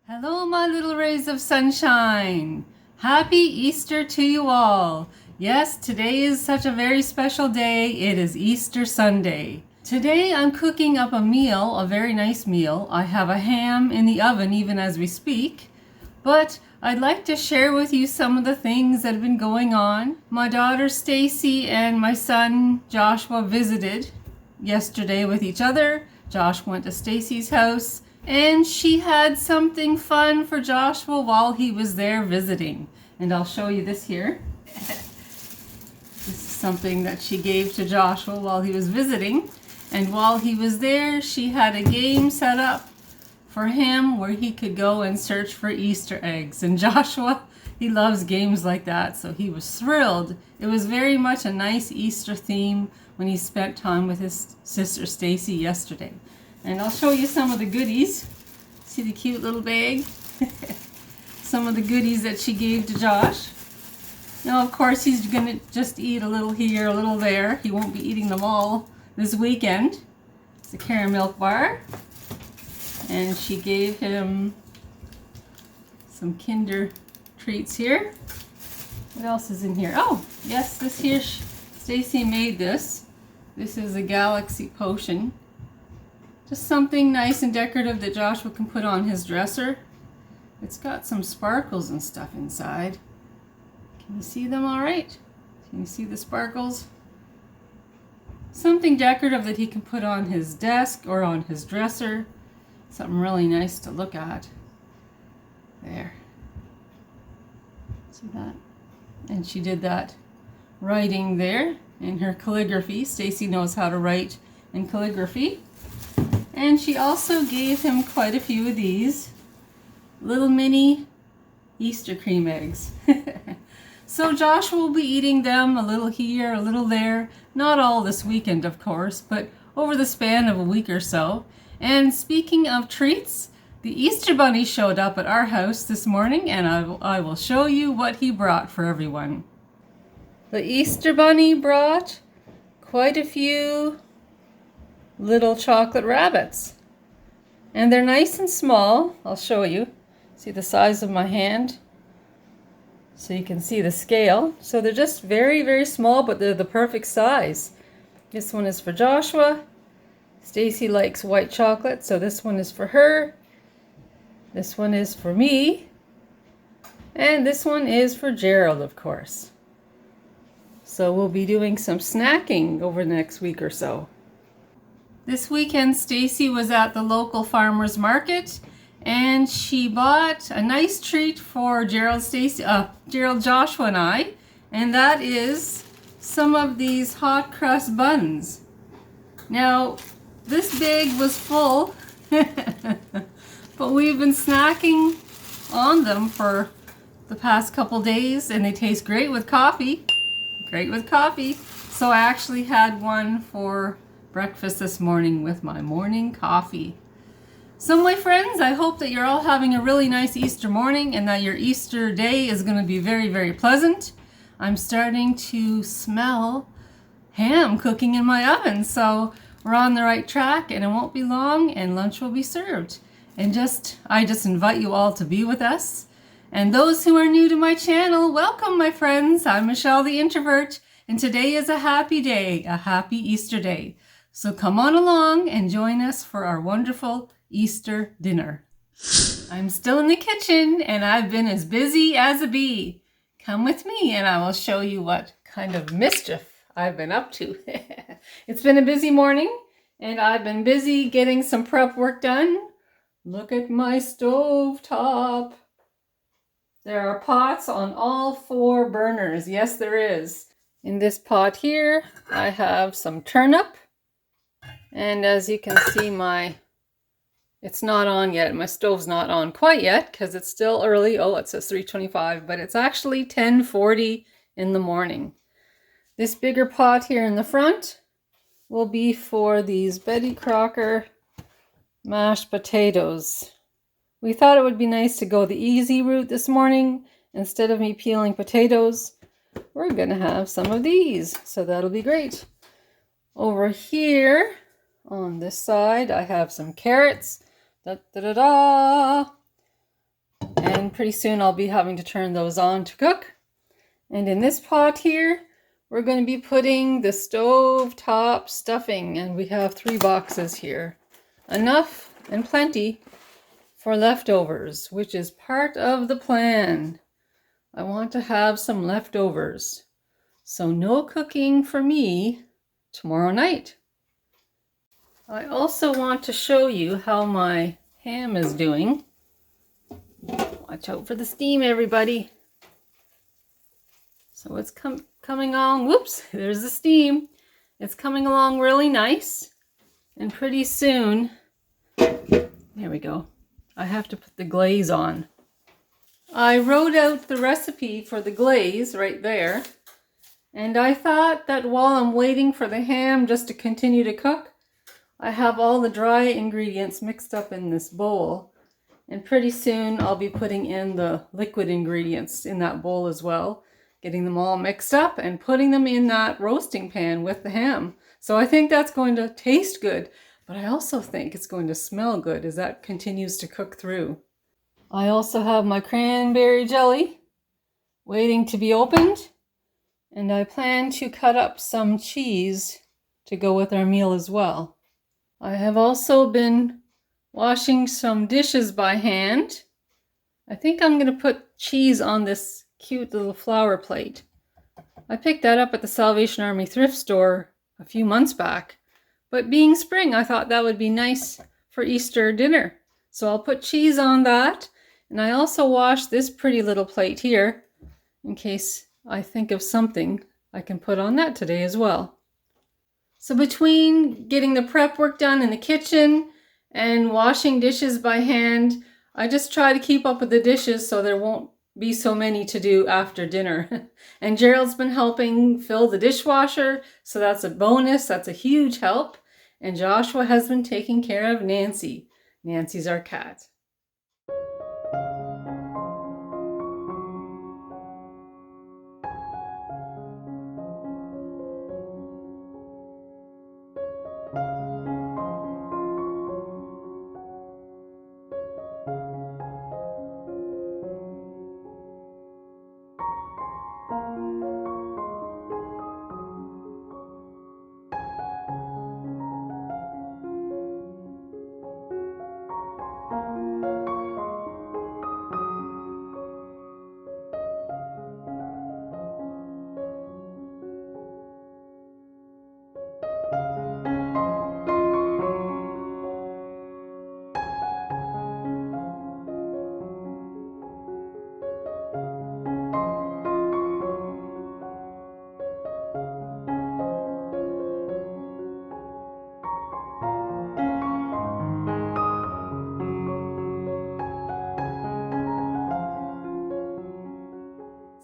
Hello, my little rays of sunshine. Happy Easter to you all. Yes, today is such a very special day. It is Easter Sunday. Today I'm cooking up a meal, a very nice meal. I have a ham in the oven even as we speak. But I'd like to share with you some of the things that have been going on. My daughter Stacy and my son Joshua visited yesterday with each other. Josh went to Stacy's house and she had something fun for Joshua while he was there visiting. And I'll show you this here. This is something that she gave to Joshua while he was visiting. And while he was there, she had a game set up for him where he could go and search for Easter eggs. And Joshua, he loves games like that, so he was thrilled. It was very much a nice Easter theme when he spent time with his sister Stacy yesterday. And I'll show you some of the goodies. See the cute little bag? Some of the goodies that she gave to Josh. Now, of course, he's gonna just eat a little here, a little there. He won't be eating them all this weekend. It's a caramel bar. And she gave him some Kinder treats here. What else is in here? Oh, yes, this here, Stacy made this. This is a Galaxy potion. Just something nice and decorative that Joshua can put on his dresser. It's got some sparkles and stuff inside. Can you see them all right? Can you see the sparkles? Something decorative that he can put on his desk or on his dresser. Something really nice to look at. There. See that? And she did that writing there in her calligraphy. Stacy knows how to write in calligraphy. And she also gave him quite a few of these little mini Easter cream eggs. So Joshua will be eating them, a little here, a little there. Not all this weekend, of course, but over the span of a week or so. And speaking of treats, the Easter Bunny showed up at our house this morning, and I will show you what he brought for everyone. The Easter Bunny brought quite a few little chocolate rabbits. And they're nice and small. I'll show you. See the size of my hand? So you can see the scale. So they're just very, very small, but they're the perfect size. This one is for Joshua. Stacy likes white chocolate, so this one is for her. This one is for me. And this one is for Gerald, of course. So we'll be doing some snacking over the next week or so. This weekend, Stacy was at the local farmer's market and she bought a nice treat for Gerald, Joshua and I, and that is some of these hot crust buns. Now, this bag was full, but we've been snacking on them for the past couple days and they taste great with coffee. Great with coffee. So I actually had one for breakfast this morning with my morning coffee. So my friends, I hope that you're all having a really nice Easter morning and that your Easter day is going to be very, very pleasant. I'm starting to smell ham cooking in my oven, so we're on the right track and it won't be long and lunch will be served. And I just invite you all to be with us. And those who are new to my channel, welcome my friends. I'm Michelle the Introvert and today is a happy day, a happy Easter day. So come on along and join us for our wonderful Easter dinner. I'm still in the kitchen and I've been as busy as a bee. Come with me and I will show you what kind of mischief I've been up to. It's been a busy morning and I've been busy getting some prep work done. Look at my stove top. There are pots on all 4 burners. Yes, there is. In this pot here, I have some turnip. And as you can see, it's not on yet. My stove's not on quite yet because it's still early. Oh, it says 3:25, but it's actually 10:40 in the morning. This bigger pot here in the front will be for these Betty Crocker mashed potatoes. We thought it would be nice to go the easy route this morning. Instead of me peeling potatoes, we're going to have some of these. So that'll be great. Over here, on this side, I have some carrots. Da, da, da, da. and pretty soon I'll be having to turn those on to cook. And in this pot here, we're going to be putting the stovetop stuffing, and we have 3 boxes here. Enough and plenty for leftovers, which is part of the plan. I want to have some leftovers. So no cooking for me tomorrow night. I also want to show you how my ham is doing. Watch out for the steam, everybody. So it's coming along. Whoops, there's the steam. It's coming along really nice. And pretty soon, there we go. I have to put the glaze on. I wrote out the recipe for the glaze right there. And I thought that while I'm waiting for the ham just to continue to cook, I have all the dry ingredients mixed up in this bowl. And pretty soon I'll be putting in the liquid ingredients in that bowl as well, getting them all mixed up and putting them in that roasting pan with the ham. So I think that's going to taste good, but I also think it's going to smell good as that continues to cook through. I also have my cranberry jelly waiting to be opened, and I plan to cut up some cheese to go with our meal as well. I have also been washing some dishes by hand. I think I'm going to put cheese on this cute little flower plate. I picked that up at the Salvation Army thrift store a few months back, but being spring, I thought that would be nice for Easter dinner. So I'll put cheese on that, and I also washed this pretty little plate here in case I think of something I can put on that today as well. So between getting the prep work done in the kitchen and washing dishes by hand, I just try to keep up with the dishes so there won't be so many to do after dinner. And Gerald's been helping fill the dishwasher, so that's a bonus. That's a huge help. And Joshua has been taking care of Nancy. Nancy's our cat.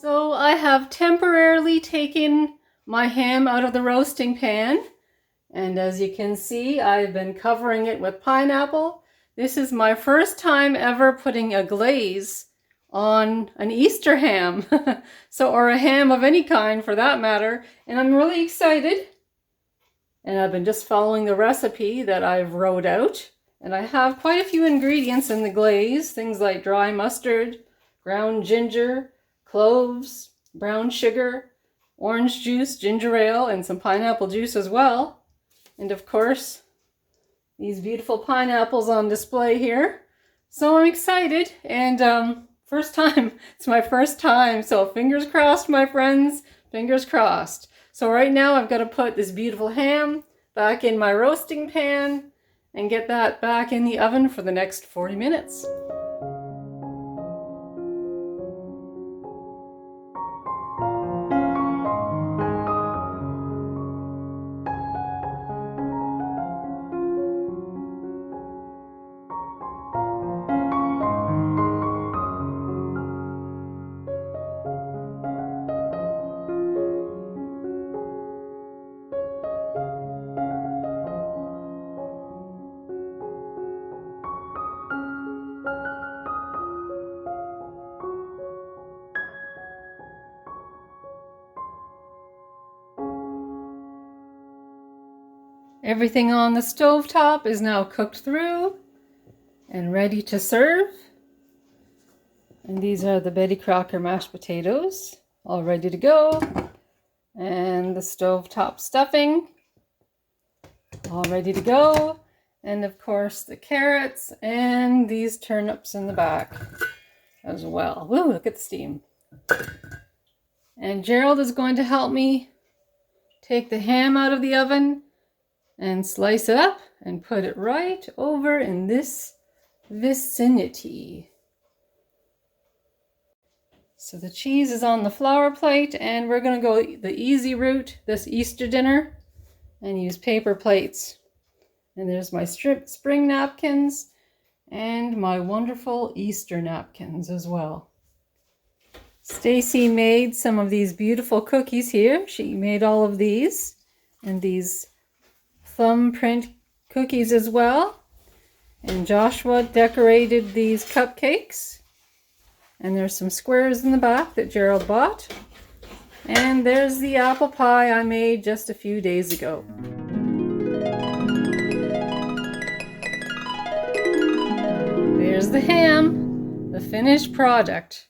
So I have temporarily taken my ham out of the roasting pan, and as you can see, I've been covering it with pineapple. This is my first time ever putting a glaze on an Easter ham, or a ham of any kind for that matter, and I'm really excited. And I've been just following the recipe that I've wrote out, and I have quite a few ingredients in the glaze, things like dry mustard, ground ginger, cloves, brown sugar, orange juice, ginger ale, and some pineapple juice as well. And of course, these beautiful pineapples on display here. So I'm excited, and first time. It's my first time, so fingers crossed, my friends, fingers crossed. So right now I've got to put this beautiful ham back in my roasting pan and get that back in the oven for the next 40 minutes. Everything on the stovetop is now cooked through and ready to serve. And these are the Betty Crocker mashed potatoes, all ready to go. And the stovetop stuffing, all ready to go. And of course the carrots and these turnips in the back as well. Woo, look at the steam. And Gerald is going to help me take the ham out of the oven and slice it up and put it right over in this vicinity. So the cheese is on the flour plate, and we're going to go the easy route this Easter dinner and use paper plates. And there's my spring napkins and my wonderful Easter napkins as well. Stacy made some of these beautiful cookies here. She made all of these and these thumbprint cookies as well. And Joshua decorated these cupcakes. And there's some squares in the back that Gerald bought. And there's the apple pie I made just a few days ago. There's the ham, the finished product.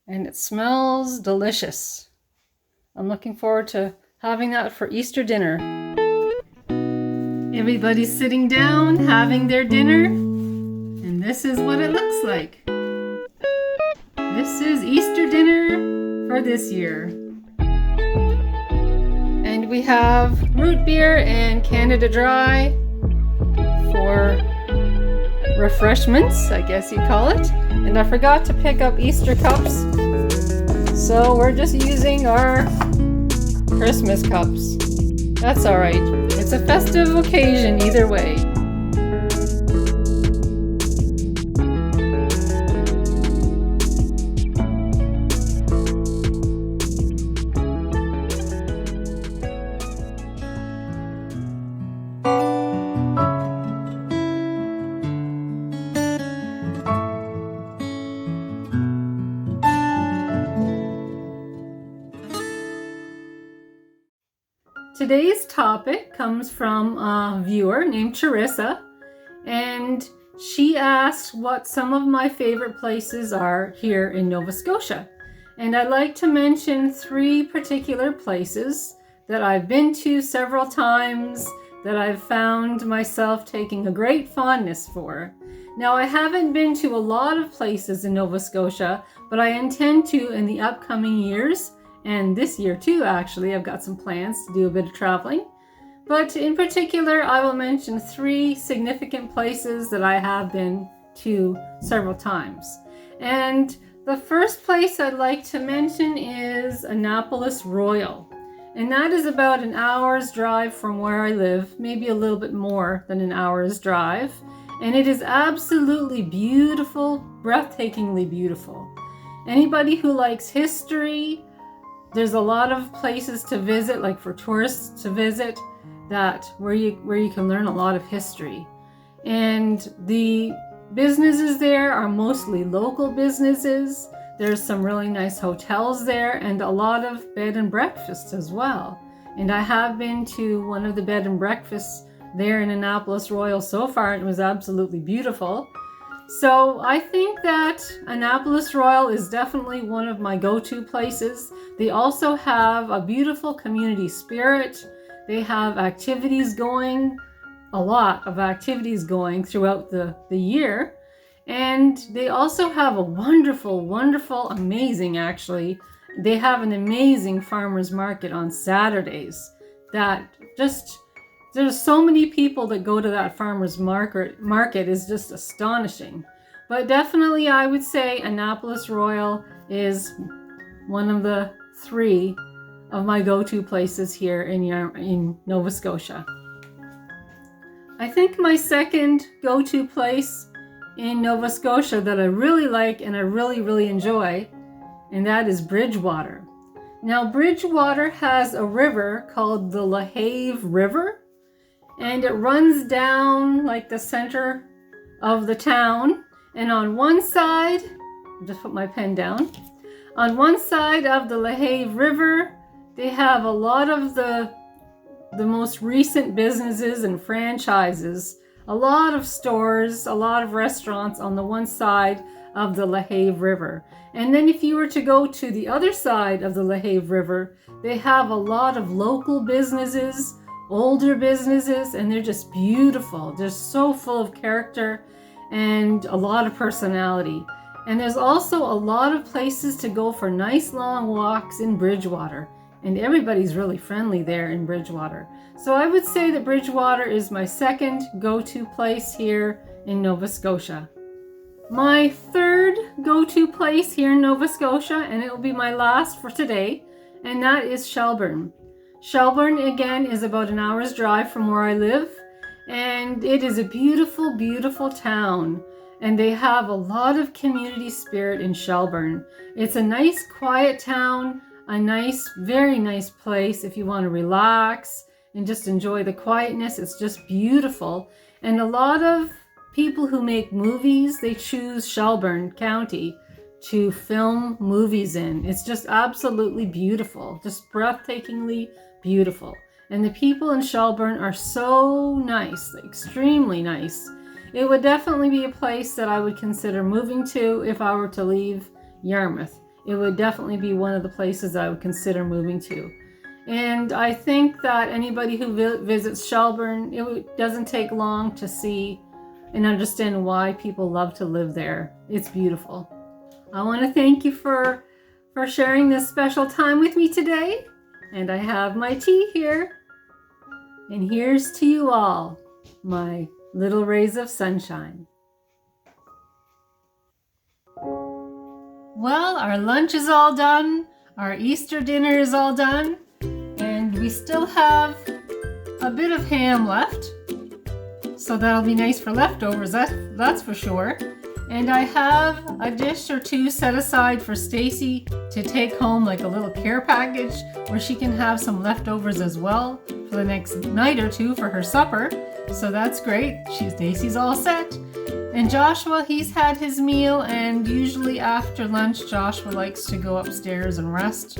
And it smells delicious. I'm looking forward to having that for Easter dinner. Everybody's sitting down, having their dinner. And this is what it looks like. This is Easter dinner for this year. And we have root beer and Canada Dry for refreshments, I guess you call it. And I forgot to pick up Easter cups. So we're just using our Christmas cups. That's all right. It's a festive occasion either way. Today's topic comes from a viewer named Teresa, and she asked what some of my favorite places are here in Nova Scotia. And I'd like to mention 3 particular places that I've been to several times that I've found myself taking a great fondness for. Now, I haven't been to a lot of places in Nova Scotia, but I intend to in the upcoming years. And this year too, actually, I've got some plans to do a bit of traveling. But in particular, I will mention 3 significant places that I have been to several times. And the first place I'd like to mention is Annapolis Royal. And that is about an hour's drive from where I live, maybe a little bit more than an hour's drive. And it is absolutely beautiful, breathtakingly beautiful. Anybody who likes history, there's a lot of places to visit, like for tourists to visit, where you can learn a lot of history. And the businesses there are mostly local businesses. There's some really nice hotels there and a lot of bed and breakfasts as well. And I have been to one of the bed and breakfasts there in Annapolis Royal so far, and it was absolutely beautiful. So I think that Annapolis Royal is definitely one of my go-to places. They also have a beautiful community spirit. They have activities going, a lot of activities going throughout the year. And they also have a wonderful, amazing actually. They have an amazing farmers market on Saturdays that there's so many people that go to that farmers market is just astonishing. But definitely I would say Annapolis Royal is one of the 3 of my go-to places here in Nova Scotia. I think my second go-to place in Nova Scotia that I really like and I really enjoy, and that is Bridgewater. Now Bridgewater has a river called the Lahave River. And it runs down like the center of the town. And on one side, I'll just put my pen down. On one side of the Lahave River, they have a lot of the most recent businesses and franchises a lot of stores, a lot of restaurants on the one side of the Lehave River. And then if you were to go to the other side of the Lehave River, they have a lot of local businesses, older businesses, and they're just beautiful. They're so full of character and a lot of personality. And there's also a lot of places to go for nice long walks in Bridgewater. And everybody's really friendly there in Bridgewater. So I would say that Bridgewater is my second go-to place here in Nova Scotia. My third go-to place here in Nova Scotia, and it will be my last for today, and that is Shelburne. Shelburne, again, is about an hour's drive from where I live, and it is a beautiful, beautiful town, and they have a lot of community spirit in Shelburne. It's a nice, quiet town, a nice, very nice place if you want to relax and just enjoy the quietness. It's just beautiful, and a lot of people who make movies, they choose Shelburne County to film movies in. It's just absolutely beautiful, just breathtakingly beautiful. And the people in Shelburne are so nice, extremely nice. It would definitely be a place that I would consider moving to if I were to leave Yarmouth. It would definitely be one of the places I would consider moving to. And I think that anybody who visits Shelburne, it doesn't take long to see and understand why people love to live there. It's beautiful. I want to thank you for sharing this special time with me today. And I have my tea here. And here's to you all, my little rays of sunshine. Well, our lunch is all done. Our Easter dinner is all done. And we still have a bit of ham left. So that'll be nice for leftovers, that's for sure. And I have a dish or two set aside for Stacy to take home, like a little care package where she can have some leftovers as well for the next night or two for her supper. So that's great. Stacy's all set. And Joshua, he's had his meal, and usually after lunch, Joshua likes to go upstairs and rest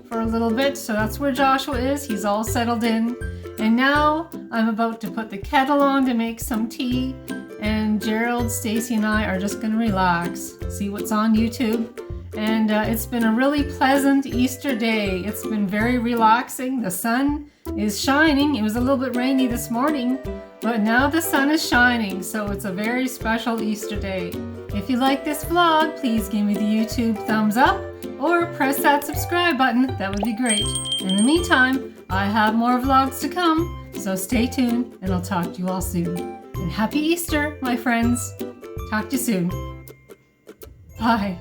for a little bit. So that's where Joshua is. He's all settled in. And now I'm about to put the kettle on to make some tea, and Gerald, Stacy, and I are just going to relax, see what's on YouTube. And it's been a really pleasant Easter day. It's been very relaxing. The sun is shining. It was a little bit rainy this morning, but now the sun is shining, so it's a very special Easter day. If you like this vlog, please give me the YouTube thumbs up or press that subscribe button. That would be great. In the meantime, I have more vlogs to come, so stay tuned, and I'll talk to you all soon. And happy Easter, my friends. Talk to you soon. Bye.